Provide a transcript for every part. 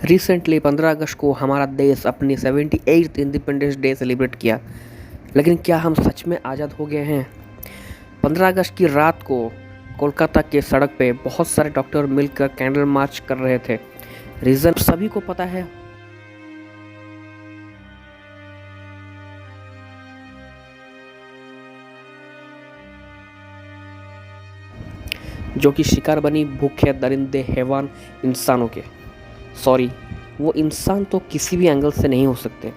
Recently 15 अगस्त को हमारा देश अपनी 78th इंडिपेंडेंस डे सेलिब्रेट किया। लेकिन क्या हम सच में आज़ाद हो गए हैं? 15 अगस्त की रात को कोलकाता के सड़क पे बहुत सारे डॉक्टर मिलकर कैंडल मार्च कर रहे थे। रीज़न सभी को पता है। जो कि शिकार बनी भूखे दरिंदे हैवान इंसानों के। सॉरी, वो इंसान तो किसी भी एंगल से नहीं हो सकते,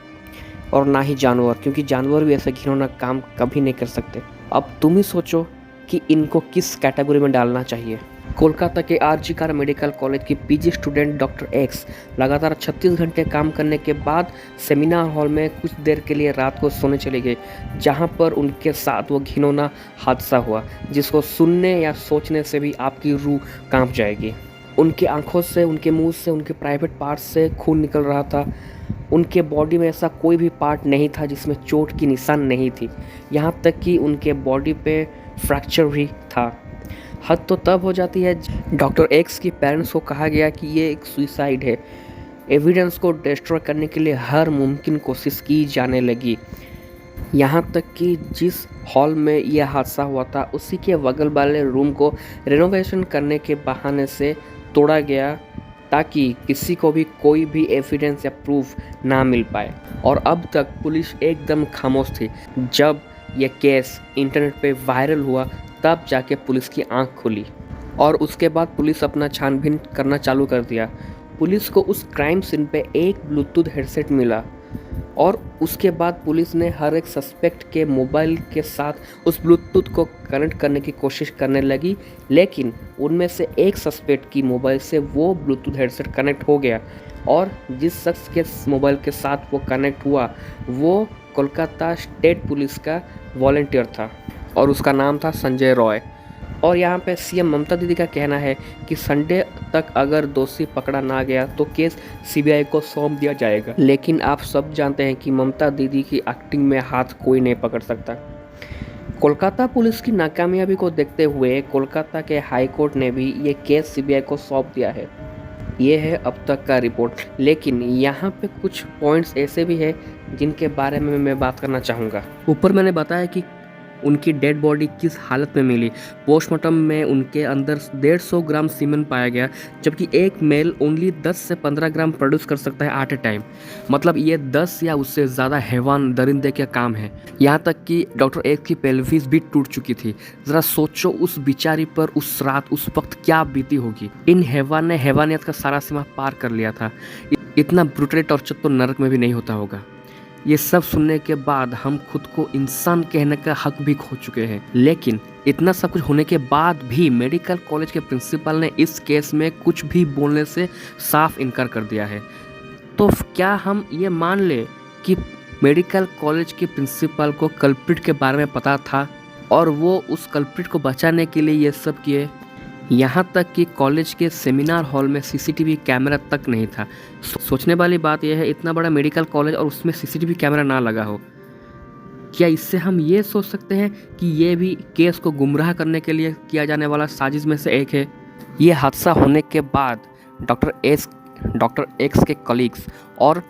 और ना ही जानवर, क्योंकि जानवर भी ऐसा घिनौना काम कभी नहीं कर सकते। अब तुम ही सोचो कि इनको किस कैटेगरी में डालना चाहिए। कोलकाता के आरजी कार मेडिकल कॉलेज की पीजी स्टूडेंट डॉक्टर एक्स लगातार 36 घंटे काम करने के बाद सेमिनार हॉल में कुछ देर के लिए रात को सोने चले गए, जहां पर उनके साथ वो घिनौना हादसा हुआ जिसको सुनने या सोचने से भी आपकी रूह कांप जाएगी। उनकी आंखों से, उनके मुंह से, उनके प्राइवेट पार्ट्स से खून निकल रहा था। उनके बॉडी में ऐसा कोई भी पार्ट नहीं था जिसमें चोट की निशान नहीं थी। यहाँ तक कि उनके बॉडी पे फ्रैक्चर भी था। हद तो तब हो जाती है डॉक्टर एक्स की पेरेंट्स को कहा गया कि ये एक सुसाइड है। एविडेंस को डिस्ट्रॉय करने के लिए हर मुमकिन कोशिश की जाने लगी। यहाँ तक कि जिस हॉल में यह हादसा हुआ था उसी के बगल वाले रूम को रेनोवेशन करने के बहाने से तोड़ा गया, ताकि किसी को भी कोई भी एविडेंस या प्रूफ ना मिल पाए। और अब तक पुलिस एकदम खामोश थी। जब यह केस इंटरनेट पे वायरल हुआ तब जाके पुलिस की आंख खुली, और उसके बाद पुलिस अपना छानबीन करना चालू कर दिया। पुलिस को उस क्राइम सीन पे एक ब्लूटूथ हेडसेट मिला, और उसके बाद पुलिस ने हर एक सस्पेक्ट के मोबाइल के साथ उस ब्लूटूथ को कनेक्ट करने की कोशिश करने लगी, लेकिन उनमें से एक सस्पेक्ट की मोबाइल से वो ब्लूटूथ हेडसेट कनेक्ट हो गया, और जिस शख्स के मोबाइल के साथ वो कनेक्ट हुआ वो कोलकाता स्टेट पुलिस का वॉलंटियर था, और उसका नाम था संजय रॉय। और यहाँ पे सीएम ममता दीदी का कहना है कि संडे तक अगर दोषी पकड़ा ना गया तो केस सीबीआई को सौंप दिया जाएगा। लेकिन आप सब जानते हैं कि ममता दीदी की एक्टिंग में हाथ कोई नहीं पकड़ सकता। कोलकाता पुलिस की नाकामयाबी को देखते हुए कोलकाता के हाई कोर्ट ने भी ये केस सीबीआई को सौंप दिया है। ये है अब तक का रिपोर्ट, लेकिन यहाँ पे कुछ पॉइंट्स ऐसे भी है जिनके बारे में मैं बात करना चाहूँगा। ऊपर मैंने बताया कि उनकी डेड बॉडी किस हालत में मिली। पोस्टमार्टम में उनके अंदर 150 ग्राम सीमेन पाया गया, जबकि एक मेल ओनली 10 से 15 ग्राम प्रोड्यूस कर सकता है एट ए टाइम। मतलब ये 10 या उससे ज़्यादा हैवान दरिंदे का काम है। यहाँ तक कि डॉक्टर एक्स की पेल्विस भी टूट चुकी थी। ज़रा सोचो उस बिचारी पर उस रात, उस वक्त क्या बीती होगी। इन हैवान ने हैवानियत का सारा सीमा पार कर लिया था। इतना ब्रूटल टॉर्चर तो नरक में भी नहीं होता होगा। ये सब सुनने के बाद हम खुद को इंसान कहने का हक भी खो चुके हैं। लेकिन इतना सब कुछ होने के बाद भी मेडिकल कॉलेज के प्रिंसिपल ने इस केस में कुछ भी बोलने से साफ इनकार कर दिया है। तो क्या हम ये मान ले कि मेडिकल कॉलेज के प्रिंसिपल को कल्प्रिट के बारे में पता था और वो उस कल्प्रिट को बचाने के लिए ये सब किए? यहाँ तक कि कॉलेज के सेमिनार हॉल में सीसीटीवी कैमरा तक नहीं था। सोचने वाली बात यह है, इतना बड़ा मेडिकल कॉलेज और उसमें सीसीटीवी कैमरा ना लगा हो। क्या इससे हम ये सोच सकते हैं कि ये भी केस को गुमराह करने के लिए किया जाने वाला साजिश में से एक है? ये हादसा होने के बाद डॉक्टर एक्स के कलीग्स और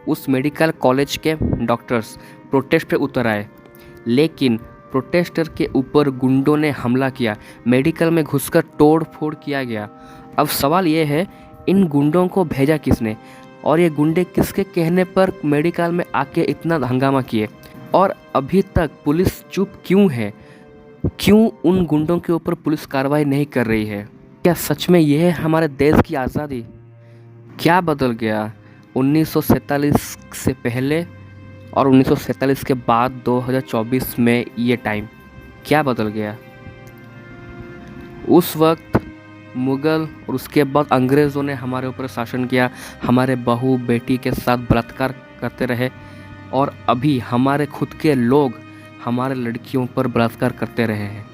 उस मेडिकल कॉलेज के डॉक्टर्स प्रोटेस्ट पे उतर आए, लेकिन प्रोटेस्टर के ऊपर गुंडों ने हमला किया। मेडिकल में घुसकर तोड़ फोड़ किया गया। अब सवाल ये है, इन गुंडों को भेजा किसने, और ये गुंडे किसके कहने पर मेडिकल में आके इतना हंगामा किए? और अभी तक पुलिस चुप क्यों है? क्यों उन गुंडों के ऊपर पुलिस कार्रवाई नहीं कर रही है? क्या सच में यह है हमारे देश की आज़ादी? क्या बदल गया 1947 से पहले और 1947 के बाद 2024 में? ये टाइम क्या बदल गया? उस वक्त मुग़ल और उसके बाद अंग्रेज़ों ने हमारे ऊपर शासन किया, हमारे बहू बेटी के साथ बलात्कार करते रहे, और अभी हमारे खुद के लोग हमारे लड़कियों पर बलात्कार करते रहे हैं।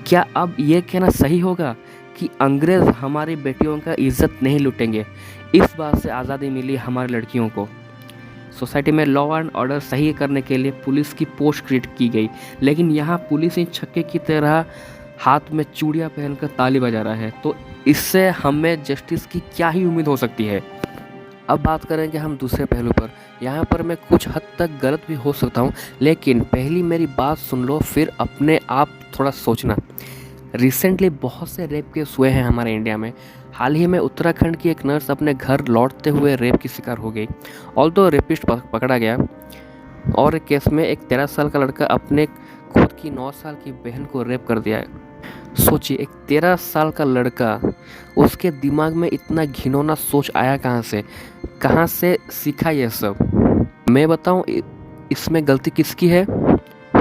क्या अब ये कहना सही होगा कि अंग्रेज़ हमारी बेटियों का इज़्ज़त नहीं लूटेंगे? इस बात से आज़ादी मिली हमारी लड़कियों को। सोसाइटी में लॉ एंड ऑर्डर सही करने के लिए पुलिस की पोस्ट क्रिएट की गई, लेकिन यहाँ पुलिस ही छक्के की तरह हाथ में चूड़ियाँ पहनकर ताली बजा रहा है। तो इससे हमें जस्टिस की क्या ही उम्मीद हो सकती है? अब बात करेंगे हम दूसरे पहलू पर। यहाँ पर मैं कुछ हद तक गलत भी हो सकता हूँ, लेकिन पहली मेरी बात सुन लो, फिर अपने आप थोड़ा सोचना। रिसेंटली बहुत से रेप केस हुए हैं हमारे इंडिया में। हाल ही में उत्तराखंड की एक नर्स अपने घर लौटते हुए रेप की शिकार हो गई। ऑल्दो रेपिस्ट पकड़ा गया, और एक केस में एक 13 साल का लड़का अपने खुद की 9 साल की बहन को रेप कर दिया है। सोचिए, एक 13 साल का लड़का, उसके दिमाग में इतना घिनौना सोच आया कहाँ से सीखा ये सब? मैं बताऊं, इसमें गलती किसकी है?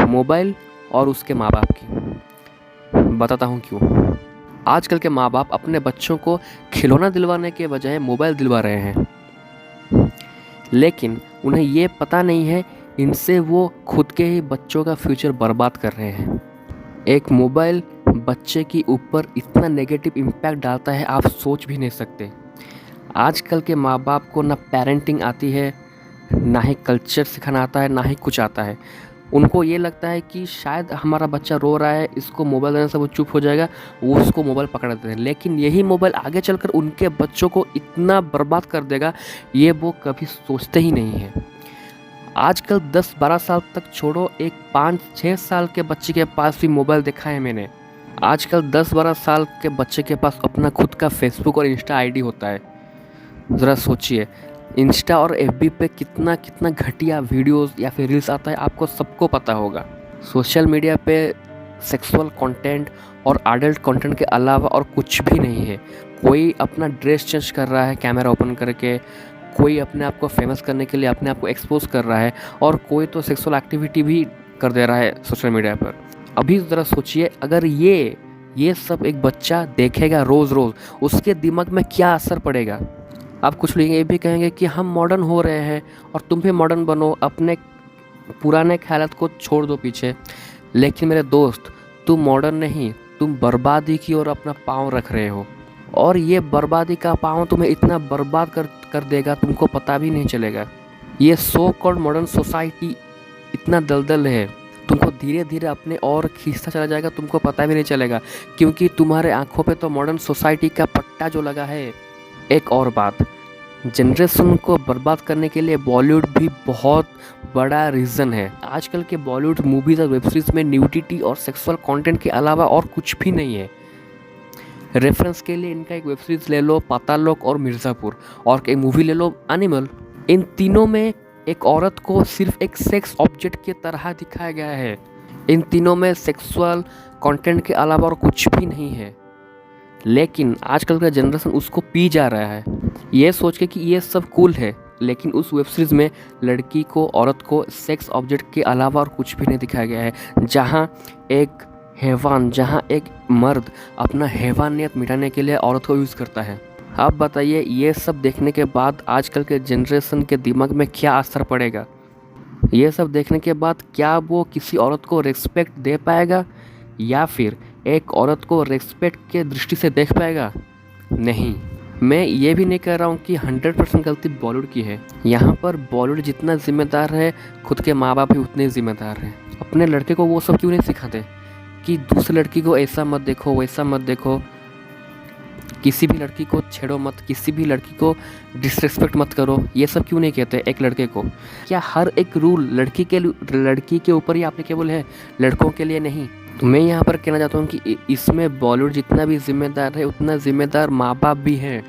मोबाइल और उसके माँ बाप की। बताता हूँ क्यों। आजकल के माँ बाप अपने बच्चों को खिलौना दिलवाने के बजाय मोबाइल दिलवा रहे हैं, लेकिन उन्हें ये पता नहीं है इनसे वो खुद के ही बच्चों का फ्यूचर बर्बाद कर रहे हैं। एक मोबाइल बच्चे के ऊपर इतना नेगेटिव इम्पैक्ट डालता है, आप सोच भी नहीं सकते। आजकल के माँ बाप को ना पेरेंटिंग आती है, ना ही कल्चर सिखाना आता है, ना ही कुछ आता है। उनको ये लगता है कि शायद हमारा बच्चा रो रहा है, इसको मोबाइल देने से वो चुप हो जाएगा, वो उसको मोबाइल पकड़ा देते हैं। लेकिन यही मोबाइल आगे चलकर उनके बच्चों को इतना बर्बाद कर देगा, ये वो कभी सोचते ही नहीं हैं। आजकल 10-12 साल तक छोड़ो, एक 5-6 साल के बच्चे के पास भी मोबाइल देखा है मैंने। आजकल 10-12 साल के बच्चे के पास अपना खुद का फेसबुक और इंस्टा आईडी होता है। ज़रा सोचिए, इंस्टा और एफबी पे कितना कितना घटिया वीडियोस या फिर रील्स आता है, आपको सबको पता होगा। सोशल मीडिया पे सेक्सुअल कंटेंट और एडल्ट कंटेंट के अलावा और कुछ भी नहीं है। कोई अपना ड्रेस चेंज कर रहा है कैमरा ओपन करके, कोई अपने आप को फेमस करने के लिए अपने आप को एक्सपोज कर रहा है, और कोई तो सेक्सुअल एक्टिविटी भी कर दे रहा है सोशल मीडिया पर। अभी ज़रा सोचिए, अगर ये सब एक बच्चा देखेगा रोज़ रोज़, उसके दिमाग में क्या असर पड़ेगा? आप कुछ लोग ये भी कहेंगे कि हम मॉडर्न हो रहे हैं और तुम भी मॉडर्न बनो, अपने पुराने ख्यालात को छोड़ दो पीछे। लेकिन मेरे दोस्त, तुम मॉडर्न नहीं, तुम बर्बादी की ओर अपना पाँव रख रहे हो, और ये बर्बादी का पाँव तुम्हें इतना बर्बाद कर देगा, तुमको पता भी नहीं चलेगा। ये सो कॉल्ड मॉडर्न सोसाइटी इतना दलदल है, तुमको धीरे धीरे अपने और खींचता चला जाएगा, तुमको पता भी नहीं चलेगा, क्योंकि तुम्हारे आंखों पे तो मॉडर्न सोसाइटी का पट्टा जो लगा है। एक और बात, जनरेशन को बर्बाद करने के लिए बॉलीवुड भी बहुत बड़ा रीज़न है। आजकल के बॉलीवुड मूवीज़ और वेब सीरीज़ में न्यूडिटी और सेक्सुअल कंटेंट के अलावा और कुछ भी नहीं है। रेफरेंस के लिए इनका एक वेब सीरीज़ ले लो, पाताल लोक और मिर्ज़ापुर, और एक मूवी ले लो, एनिमल। इन तीनों में एक औरत को सिर्फ एक सेक्स ऑब्जेक्ट की तरह दिखाया गया है। इन तीनों में सेक्सुअल कंटेंट के अलावा और कुछ भी नहीं है, लेकिन आजकल का जनरेशन उसको पी जा रहा है, ये सोच के कि ये सब कूल है। लेकिन उस वेब सीरीज़ में लड़की को, औरत को सेक्स ऑब्जेक्ट के अलावा और कुछ भी नहीं दिखाया गया है। जहाँ एक मर्द अपना हैवानियत मिटाने के लिए औरत को यूज़ करता है। आप बताइए, ये सब देखने के बाद आजकल के जनरेशन के दिमाग में क्या असर पड़ेगा? ये सब देखने के बाद क्या वो किसी औरत को रिस्पेक्ट दे पाएगा, या फिर एक औरत को रिस्पेक्ट के दृष्टि से देख पाएगा? नहीं। मैं ये भी नहीं कह रहा हूँ कि 100% गलती बॉलीवुड की है। यहाँ पर बॉलीवुड जितना जिम्मेदार है, खुद के माँ बाप भी उतने जिम्मेदार हैं। अपने लड़के को वो सब क्यों नहीं सिखाते कि दूसरी लड़की को ऐसा मत देखो, वैसा मत देखो, किसी भी लड़की को छेड़ो मत, किसी भी लड़की को डिसरिस्पेक्ट मत करो? ये सब क्यों नहीं कहते एक लड़के को? क्या हर एक रूल लड़की के ऊपर ही एप्लीकेबल है, लड़कों के लिए नहीं? तो मैं यहाँ पर कहना चाहता हूँ कि इसमें बॉलीवुड जितना भी जिम्मेदार है, उतना जिम्मेदार माँ बाप भी हैं,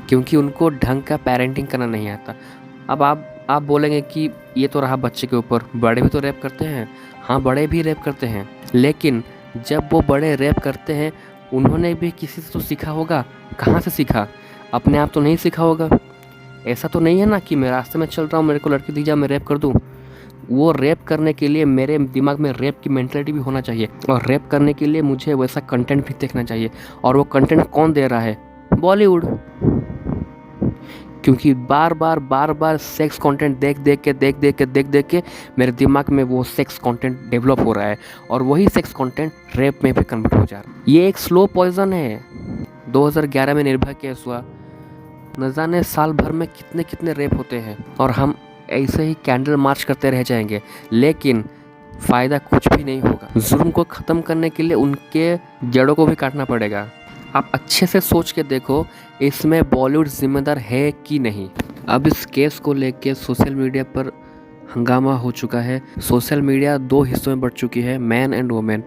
क्योंकि उनको ढंग का पेरेंटिंग करना नहीं आता। अब आप बोलेंगे कि ये तो रहा बच्चे के ऊपर, बड़े भी तो रेप करते हैं। हाँ, बड़े भी रेप करते हैं, लेकिन जब वो बड़े रेप करते हैं, उन्होंने भी किसी से तो सीखा होगा। कहाँ से सीखा? अपने आप तो नहीं सीखा होगा। ऐसा तो नहीं है ना कि मैं रास्ते में चल रहा हूँ, मेरे को लड़की दी जा, मैं रेप कर दूँ। वो रेप करने के लिए मेरे दिमाग में रेप की मेंटलिटी भी होना चाहिए, और रेप करने के लिए मुझे वैसा कंटेंट भी देखना चाहिए। और वो कंटेंट कौन दे रहा है? बॉलीवुड। क्योंकि बार बार सेक्स कंटेंट देख देख के मेरे दिमाग में वो सेक्स कंटेंट डेवलप हो रहा है, और वही सेक्स कंटेंट रेप में भी कन्वर्ट हो जा रहा है। ये एक स्लो पॉइजन है। 2011 में निर्भया केस हुआ, न जाने साल भर में कितने कितने रेप होते हैं, और हम ऐसे ही कैंडल मार्च करते रह जाएंगे, लेकिन फ़ायदा कुछ भी नहीं होगा। जुर्म को ख़त्म करने के लिए उनके जड़ों को भी काटना पड़ेगा। आप अच्छे से सोच के देखो, इसमें बॉलीवुड जिम्मेदार है कि नहीं। अब इस केस को लेके सोशल मीडिया पर हंगामा हो चुका है। सोशल मीडिया दो हिस्सों में बढ़ चुकी है, मैन एंड वुमेन।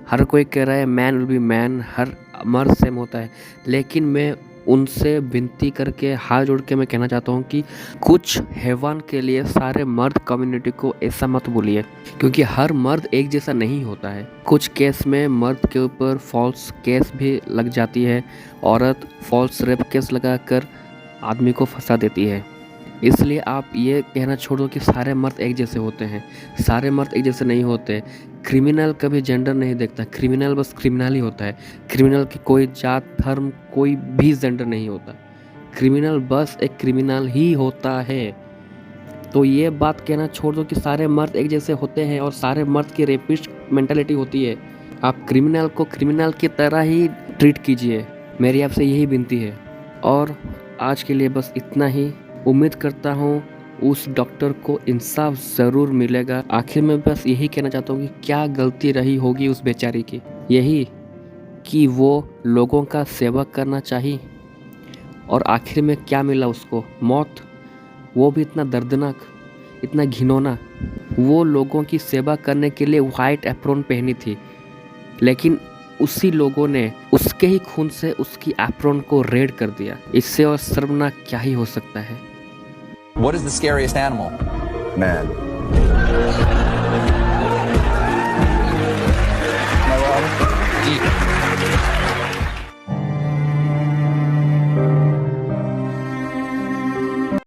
हर कोई कह रहा है मैन विल बी मैन, हर मर्द सेम होता है। लेकिन मैं उनसे विनती करके हाथ जोड़ के मैं कहना चाहता हूँ कि कुछ हैवान के लिए सारे मर्द कम्युनिटी को ऐसा मत बोलिए, क्योंकि हर मर्द एक जैसा नहीं होता है। कुछ केस में मर्द के ऊपर फॉल्स केस भी लग जाती है। औरत फॉल्स रेप केस लगाकर आदमी को फंसा देती है। इसलिए आप ये कहना छोड़ दो कि सारे मर्द एक जैसे होते हैं। सारे मर्द एक जैसे नहीं होते। क्रिमिनल कभी जेंडर नहीं देखता, क्रिमिनल बस क्रिमिनल ही होता है। क्रिमिनल की कोई जात धर्म कोई भी जेंडर नहीं होता। क्रिमिनल बस एक क्रिमिनल ही होता है। तो ये बात कहना छोड़ दो कि सारे मर्द एक जैसे होते हैं और सारे मर्द की रेपिस्ट मेंटालिटी होती है। आप क्रिमिनल को क्रिमिनल की तरह ही ट्रीट कीजिए, मेरी आपसे यही विनती है। और आज के लिए बस इतना ही। उम्मीद करता हूँ उस डॉक्टर को इंसाफ ज़रूर मिलेगा। आखिर में बस यही कहना चाहता हूँ कि क्या गलती रही होगी उस बेचारी की, यही कि वो लोगों का सेवा करना चाहिए और आखिर में क्या मिला उसको, मौत। वो भी इतना दर्दनाक, इतना घिनौना। वो लोगों की सेवा करने के लिए वाइट एप्रॉन पहनी थी, लेकिन उसी लोगों ने उसके ही खून से उसकी एप्रॉन को रेड कर दिया। इससे और शर्मनाक क्या ही हो सकता है। What is the scariest animal? Man.